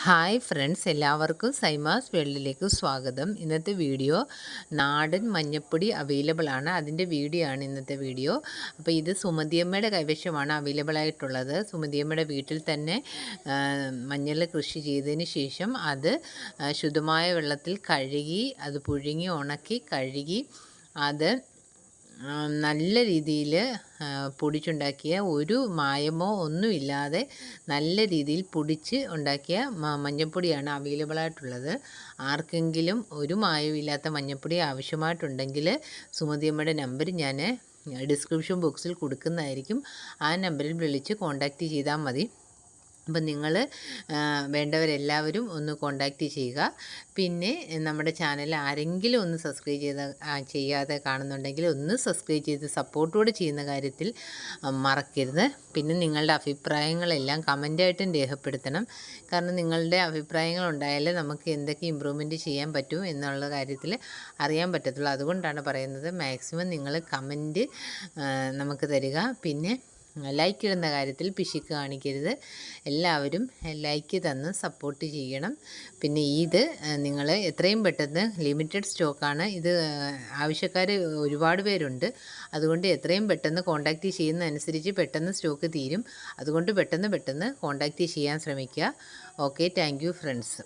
Hi friends, എല്ലാവർക്കും സൈമാസ് വേൾഡിലേക്ക് സ്വാഗതം. ഇന്നത്തെ വീഡിയോ നാടൻ മഞ്ഞപ്പൊടി അവൈലബിൾ ആണ്, അതിൻ്റെ വീഡിയോ ആണ് ഇന്നത്തെ വീഡിയോ. അപ്പോൾ ഇത് സുമതിയമ്മയുടെ കൈവശമാണ് അവൈലബിൾ ആയിട്ടുള്ളത്. സുമതിയമ്മയുടെ വീട്ടിൽ തന്നെ മഞ്ഞൾ കൃഷി ചെയ്തതിന് ശേഷം അത് ശുദ്ധമായ വെള്ളത്തിൽ കഴുകി, അത് പുഴുങ്ങി ഉണക്കി കഴുകി അത് നല്ല രീതിയിൽ പൊടിച്ചുണ്ടാക്കിയ, ഒരു മായമോ ഒന്നുമില്ലാതെ നല്ല രീതിയിൽ പൊടിച്ച് ഉണ്ടാക്കിയ മഞ്ഞൾപ്പൊടിയാണ് അവൈലബിൾ ആയിട്ടുള്ളത്. ആർക്കെങ്കിലും ഒരു മായമില്ലാത്ത മഞ്ഞൾപ്പൊടി ആവശ്യമായിട്ടുണ്ടെങ്കിൽ സുമതിയമ്മയുടെ നമ്പർ ഞാൻ ഡിസ്ക്രിപ്ഷൻ ബോക്സിൽ കൊടുക്കുന്നതായിരിക്കും. ആ നമ്പറിൽ വിളിച്ച് കോൺടാക്റ്റ് ചെയ്താൽ മതി. അപ്പം നിങ്ങൾ വേണ്ടവരെല്ലാവരും ഒന്ന് കോൺടാക്റ്റ് ചെയ്യുക. പിന്നെ നമ്മുടെ ചാനൽ ആരെങ്കിലും ഒന്ന് സബ്സ്ക്രൈബ് ചെയ്യാതെ കാണുന്നുണ്ടെങ്കിൽ ഒന്ന് സബ്സ്ക്രൈബ് ചെയ്ത് സപ്പോർട്ടോടെ ചെയ്യുന്ന കാര്യത്തിൽ മറക്കരുത്. പിന്നെ നിങ്ങളുടെ അഭിപ്രായങ്ങളെല്ലാം കമൻ്റായിട്ടും രേഖപ്പെടുത്തണം. കാരണം നിങ്ങളുടെ അഭിപ്രായങ്ങൾ ഉണ്ടായാലേ നമുക്ക് എന്തൊക്കെ ഇമ്പ്രൂവ്മെൻറ്റ് ചെയ്യാൻ പറ്റും എന്നുള്ള കാര്യത്തിൽ അറിയാൻ പറ്റത്തുള്ളൂ. അതുകൊണ്ടാണ് പറയുന്നത്, മാക്സിമം നിങ്ങൾ കമൻറ്റ് നമുക്ക് തരിക. പിന്നെ ലൈക്ക് ഇടുന്ന കാര്യത്തിൽ പിശുക്ക് കാണിക്കരുത്. എല്ലാവരും ലൈക്ക് തന്ന് സപ്പോർട്ട് ചെയ്യണം. പിന്നെ ഇത് നിങ്ങൾ എത്രയും പെട്ടെന്ന്, ലിമിറ്റഡ് സ്റ്റോക്കാണ് ഇത്, ആവശ്യക്കാർ ഒരുപാട് പേരുണ്ട്. അതുകൊണ്ട് എത്രയും പെട്ടെന്ന് കോൺടാക്റ്റ് ചെയ്യുന്നതനുസരിച്ച് പെട്ടെന്ന് സ്റ്റോക്ക് തീരും. അതുകൊണ്ട് പെട്ടെന്ന് കോൺടാക്റ്റ് ചെയ്യാൻ ശ്രമിക്കുക. Okay, thank you friends.